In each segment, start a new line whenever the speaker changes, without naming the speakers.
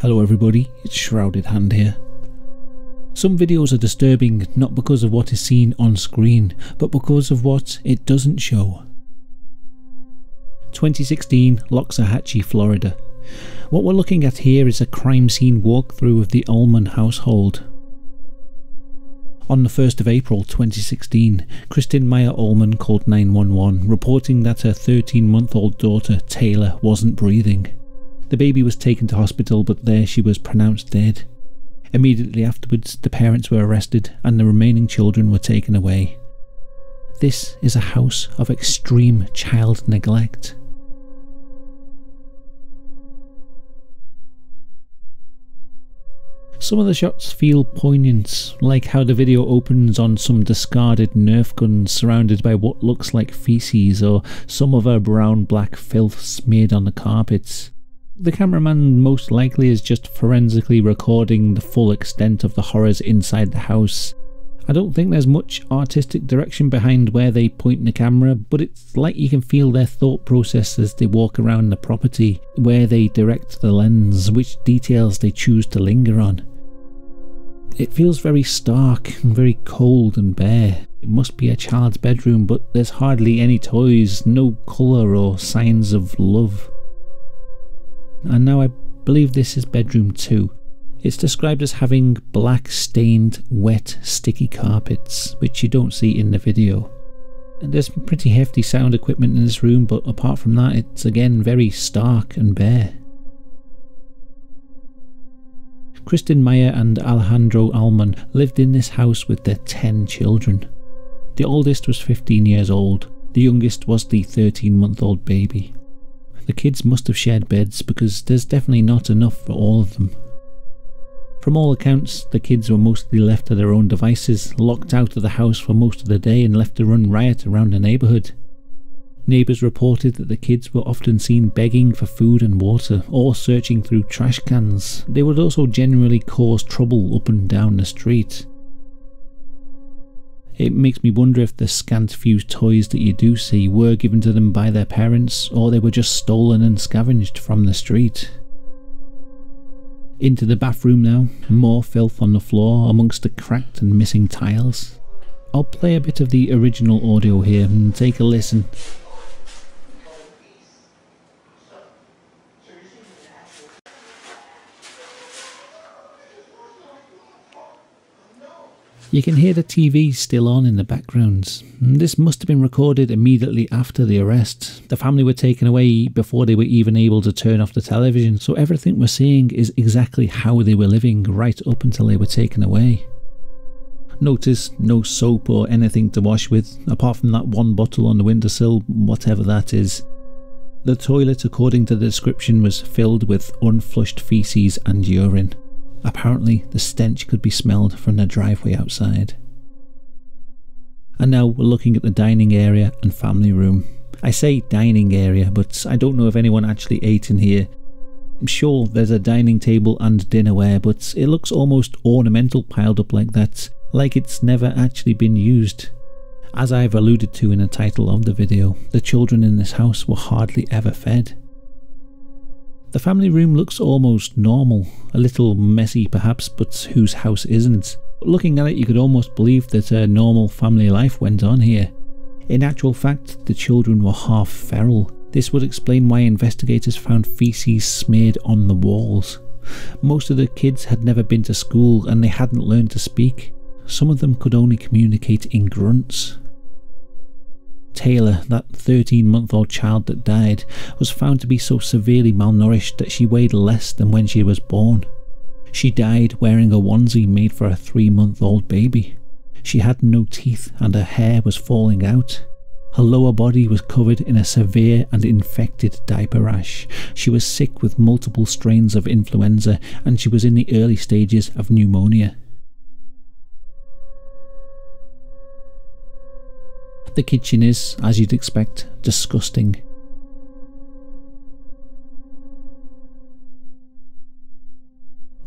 Hello everybody, it's Shrouded Hand here. Some videos are disturbing not because of what is seen on screen, but because of what it doesn't show. 2016, Loxahatchee, Florida. What we're looking at here is a crime scene walkthrough of the Ullman household. On the 1st of April 2016, Kristen Meyer Ullman called 911 reporting that her 13-month-old daughter Taylor wasn't breathing. The baby was taken to hospital, but there she was pronounced dead. Immediately afterwards, the parents were arrested and the remaining children were taken away. This is a house of extreme child neglect. Some of the shots feel poignant, like how the video opens on some discarded Nerf guns surrounded by what looks like feces or some other brown-black filth smeared on the carpets. The cameraman most likely is just forensically recording the full extent of the horrors inside the house. I don't think there's much artistic direction behind where they point the camera, but it's like you can feel their thought process as they walk around the property, where they direct the lens, which details they choose to linger on. It feels very stark and very cold and bare. It must be a child's bedroom, but there's hardly any toys, no colour or signs of love. And now I believe this is bedroom 2. It's described as having black stained, wet, sticky carpets, which you don't see in the video. And there's pretty hefty sound equipment in this room, but apart from that it's again very stark and bare. Kristen Meyer and Alejandro Ullman lived in this house with their 10 children. The oldest was 15 years old, the youngest was the 13-month-old baby. The kids must have shared beds because there's definitely not enough for all of them. From all accounts, the kids were mostly left to their own devices, locked out of the house for most of the day and left to run riot around the neighbourhood. Neighbours reported that the kids were often seen begging for food and water or searching through trash cans. They would also generally cause trouble up and down the street. It makes me wonder if the scant few toys that you do see were given to them by their parents, or they were just stolen and scavenged from the street. Into the bathroom now, more filth on the floor amongst the cracked and missing tiles. I'll play a bit of the original audio here and take a listen. You can hear the TV still on in the background. This must have been recorded immediately after the arrest. The family were taken away before they were even able to turn off the television, so everything we're seeing is exactly how they were living right up until they were taken away. Notice no soap or anything to wash with, apart from that one bottle on the windowsill, whatever that is. The toilet, according to the description, was filled with unflushed feces and urine. Apparently, the stench could be smelled from the driveway outside. And now we're looking at the dining area and family room. I say dining area, but I don't know if anyone actually ate in here. I'm sure there's a dining table and dinnerware, but it looks almost ornamental piled up like that, like it's never actually been used. As I've alluded to in the title of the video, the children in this house were hardly ever fed. The family room looks almost normal, a little messy perhaps, but whose house isn't? Looking at it, you could almost believe that a normal family life went on here. In actual fact, the children were half feral. This would explain why investigators found feces smeared on the walls. Most of the kids had never been to school and they hadn't learned to speak. Some of them could only communicate in grunts. Taylor, that 13-month-old child that died, was found to be so severely malnourished that she weighed less than when she was born. She died wearing a onesie made for a 3-month-old baby. She had no teeth and her hair was falling out. Her lower body was covered in a severe and infected diaper rash. She was sick with multiple strains of influenza and she was in the early stages of pneumonia. The kitchen is, as you'd expect, disgusting.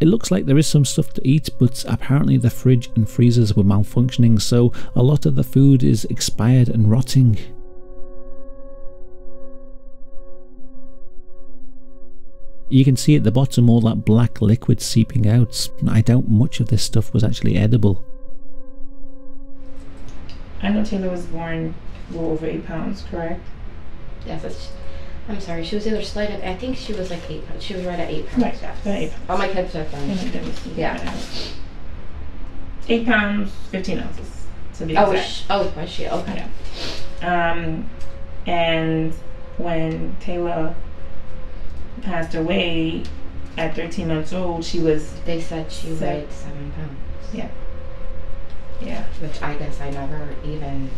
It looks like there is some stuff to eat, but apparently the fridge and freezers were malfunctioning, so a lot of the food is expired and rotting. You can see at the bottom all that black liquid seeping out. I doubt much of this stuff was actually edible.
I know Taylor was born over 8 pounds, correct?
Yes, I'm sorry, she was either slighted, I think she was like 8 pounds. She was right at 8 pounds.
Right,
yes.
8 pounds.
All my kids are fine. Yeah.
8 pounds, 15 ounces, to be exact.
Was she? Okay.
Yeah. And when Taylor passed away at 13 months old, she was...
They said she weighed 7 pounds.
Yeah. Yeah.
Which I guess I never even...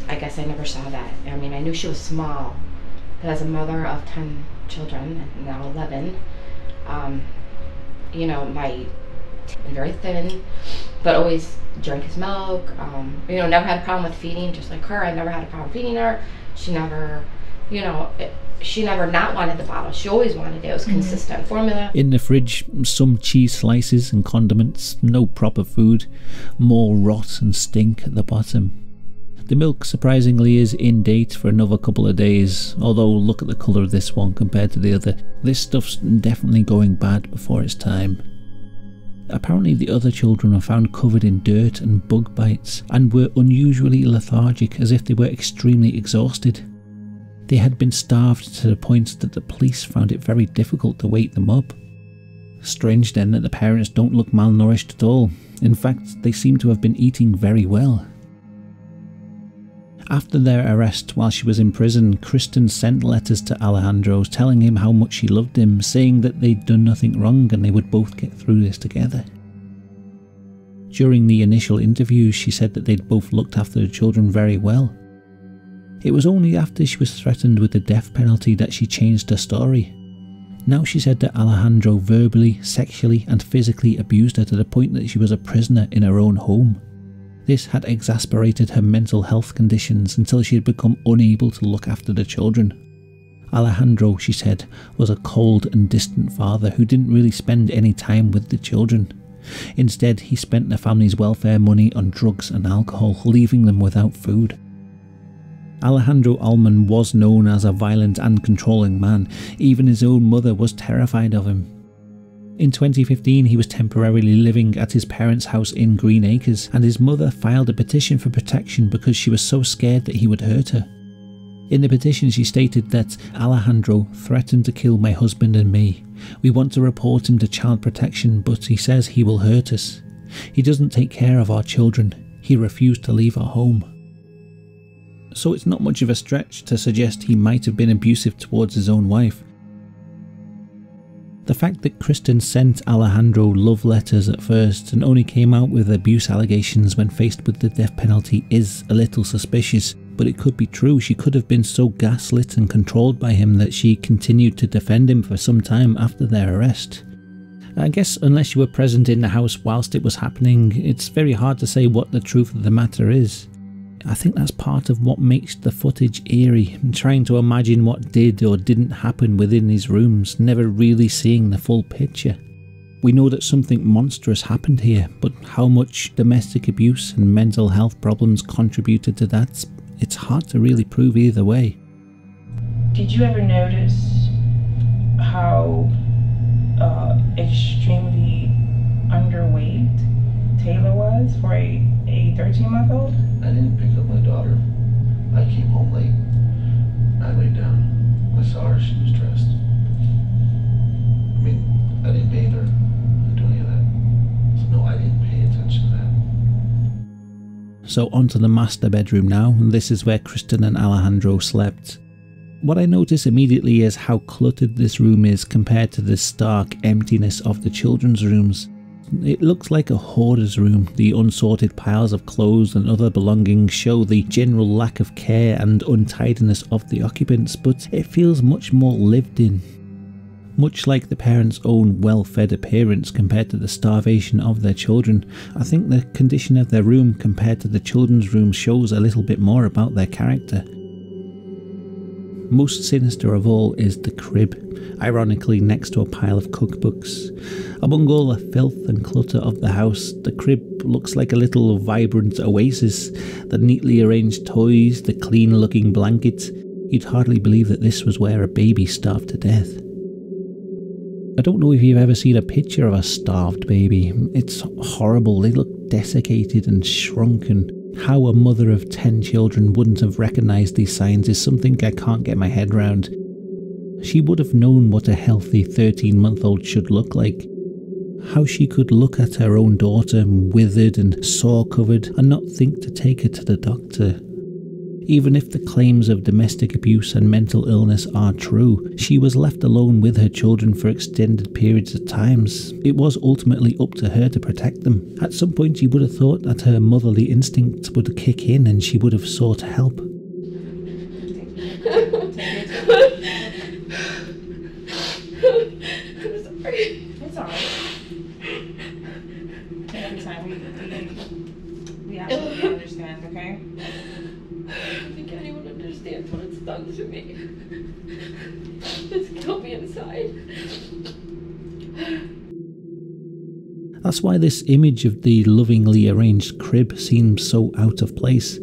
I guess I never saw that. I mean, I knew she was small, but as a mother of 10 children, and now 11, you know, very thin, but always drank his milk, you know, never had a problem with feeding, just like her. I never had a problem feeding her. She never, you know, she never not wanted the bottle. She always wanted it. It was consistent formula.
In the fridge, some cheese slices and condiments, no proper food, more rot and stink at the bottom. The milk surprisingly is in date for another couple of days, although look at the colour of this one compared to the other. This stuff's definitely going bad before its time. Apparently the other children were found covered in dirt and bug bites and were unusually lethargic, as if they were extremely exhausted. They had been starved to the point that the police found it very difficult to wake them up. Strange then that the parents don't look malnourished at all. In fact, they seem to have been eating very well. After their arrest while she was in prison, Kristen sent letters to Alejandro telling him how much she loved him, saying that they'd done nothing wrong and they would both get through this together. During the initial interviews, she said that they'd both looked after the children very well. It was only after she was threatened with the death penalty that she changed her story. Now she said that Alejandro verbally, sexually and physically abused her to the point that she was a prisoner in her own home. This had exasperated her mental health conditions until she had become unable to look after the children. Alejandro, she said, was a cold and distant father who didn't really spend any time with the children. Instead, he spent the family's welfare money on drugs and alcohol, leaving them without food. Alejandro Allman was known as a violent and controlling man. Even his own mother was terrified of him. In 2015, he was temporarily living at his parents' house in Green Acres, and his mother filed a petition for protection because she was so scared that he would hurt her. In the petition, she stated that Alejandro threatened to kill my husband and me. We want to report him to child protection, but he says he will hurt us. He doesn't take care of our children. He refused to leave our home. So it's not much of a stretch to suggest he might have been abusive towards his own wife. The fact that Kristen sent Alejandro love letters at first and only came out with abuse allegations when faced with the death penalty is a little suspicious, but it could be true. She could have been so gaslit and controlled by him that she continued to defend him for some time after their arrest. I guess unless you were present in the house whilst it was happening, it's very hard to say what the truth of the matter is. I think that's part of what makes the footage eerie, trying to imagine what did or didn't happen within these rooms, never really seeing the full picture. We know that something monstrous happened here, but how much domestic abuse and mental health problems contributed to that, it's hard to really prove either way.
Did you ever notice how extremely underweight Taylor was for a 13-month-old?
I didn't pick up my daughter. I came home late. I laid down. I saw her. She was dressed. I mean, I didn't bathe her. I didn't do any of that. So no, I didn't pay attention to that.
So onto the master bedroom now, and this is where Kristen and Alejandro slept. What I notice immediately is how cluttered this room is compared to the stark emptiness of the children's rooms. It looks like a hoarder's room. The unsorted piles of clothes and other belongings show the general lack of care and untidiness of the occupants, but it feels much more lived in. Much like the parents' own well-fed appearance compared to the starvation of their children, I think the condition of their room compared to the children's room shows a little bit more about their character. Most sinister of all is the crib, ironically next to a pile of cookbooks. Among all the filth and clutter of the house, the crib looks like a little vibrant oasis. The neatly arranged toys, the clean looking blanket, You'd hardly believe that this was where a baby starved to death. I don't know if you've ever seen a picture of a starved baby. It's horrible. They look desiccated and shrunken. How a mother of 10 children wouldn't have recognised these signs is something I can't get my head round. She would have known what a healthy 13-month-old should look like. How she could look at her own daughter, withered and sore-covered, and not think to take her to the doctor. Even if the claims of domestic abuse and mental illness are true, she was left alone with her children for extended periods of times. It was ultimately up to her to protect them. At some point you would have thought that her motherly instinct would kick in and she would have sought help.
It's alright. Every time we absolutely understand, okay?
You can't even understand what it's done to me. It's killed me inside.
That's why this image of the lovingly arranged crib seems so out of place.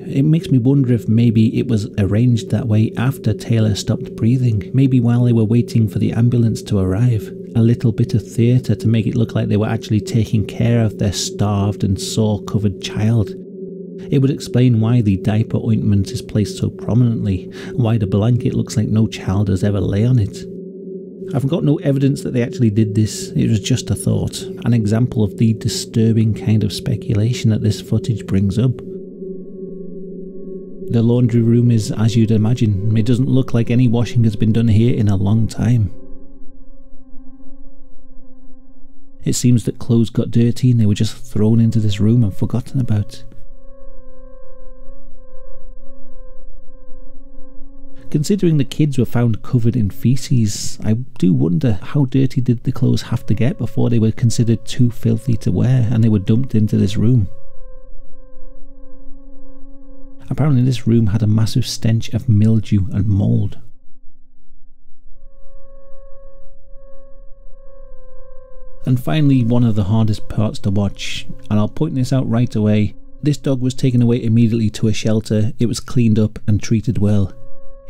It makes me wonder if maybe it was arranged that way after Taylor stopped breathing, maybe while they were waiting for the ambulance to arrive. A little bit of theatre to make it look like they were actually taking care of their starved and sore-covered child. It would explain why the diaper ointment is placed so prominently, and why the blanket looks like no child has ever lay on it. I've got no evidence that they actually did this, it was just a thought, an example of the disturbing kind of speculation that this footage brings up. The laundry room is as you'd imagine. It doesn't look like any washing has been done here in a long time. It seems that clothes got dirty and they were just thrown into this room and forgotten about. Considering the kids were found covered in feces, I do wonder how dirty did the clothes have to get before they were considered too filthy to wear and they were dumped into this room. Apparently this room had a massive stench of mildew and mould. And finally, one of the hardest parts to watch, and I'll point this out right away. This dog was taken away immediately to a shelter. It was cleaned up and treated well.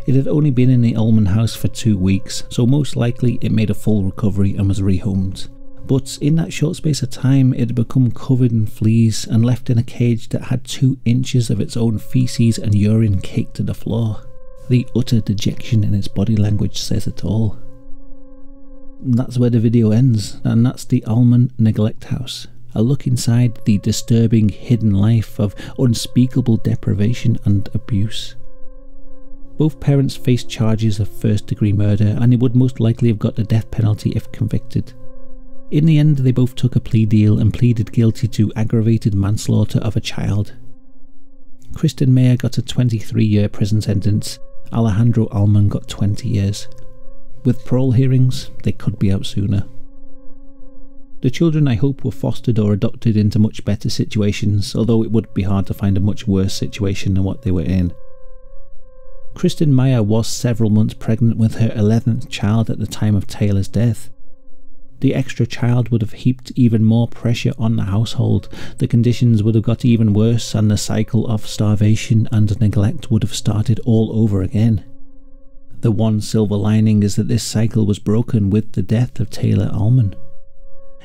It had only been in the Ullman house for 2 weeks, so most likely it made a full recovery and was rehomed. But in that short space of time, it had become covered in fleas and left in a cage that had 2 inches of its own feces and urine caked to the floor. The utter dejection in its body language says it all. That's where the video ends, and that's the Ullman Neglect House. A look inside the disturbing hidden life of unspeakable deprivation and abuse. Both parents faced charges of first-degree murder, and they would most likely have got the death penalty if convicted. In the end, they both took a plea deal and pleaded guilty to aggravated manslaughter of a child. Kristen Mayer got a 23-year prison sentence. Alejandro Ullman got 20 years. With parole hearings, they could be out sooner. The children, I hope, were fostered or adopted into much better situations, although it would be hard to find a much worse situation than what they were in. Kristen Mayer was several months pregnant with her 11th child at the time of Taylor's death. The extra child would have heaped even more pressure on the household, the conditions would have got even worse, and the cycle of starvation and neglect would have started all over again. The one silver lining is that this cycle was broken with the death of Taylor Ullman.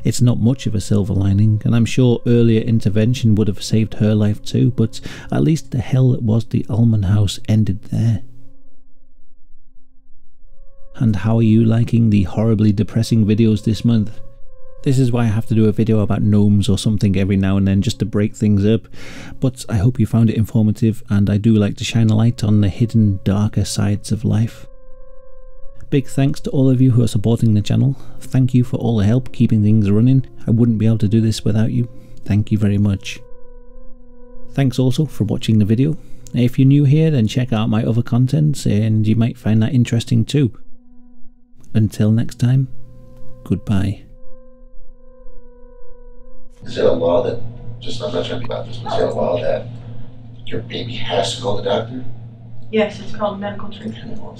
It's not much of a silver lining, and I'm sure earlier intervention would have saved her life too, but at least the hell that was the Ullman house ended there. And how are you liking the horribly depressing videos this month? This is why I have to do a video about gnomes or something every now and then just to break things up, but I hope you found it informative, and I do like to shine a light on the hidden darker sides of life. Big thanks to all of you who are supporting the channel. Thank you for all the help keeping things running. I wouldn't be able to do this without you. Thank you very much. Thanks also for watching the video. If you're new here, then check out my other content and you might find that interesting too. Until next time, goodbye.
Is there a law that, I'm not trying to be about this, but is there a law that your baby has to go to the doctor?
Yes, it's called medical treatment.
Okay, well,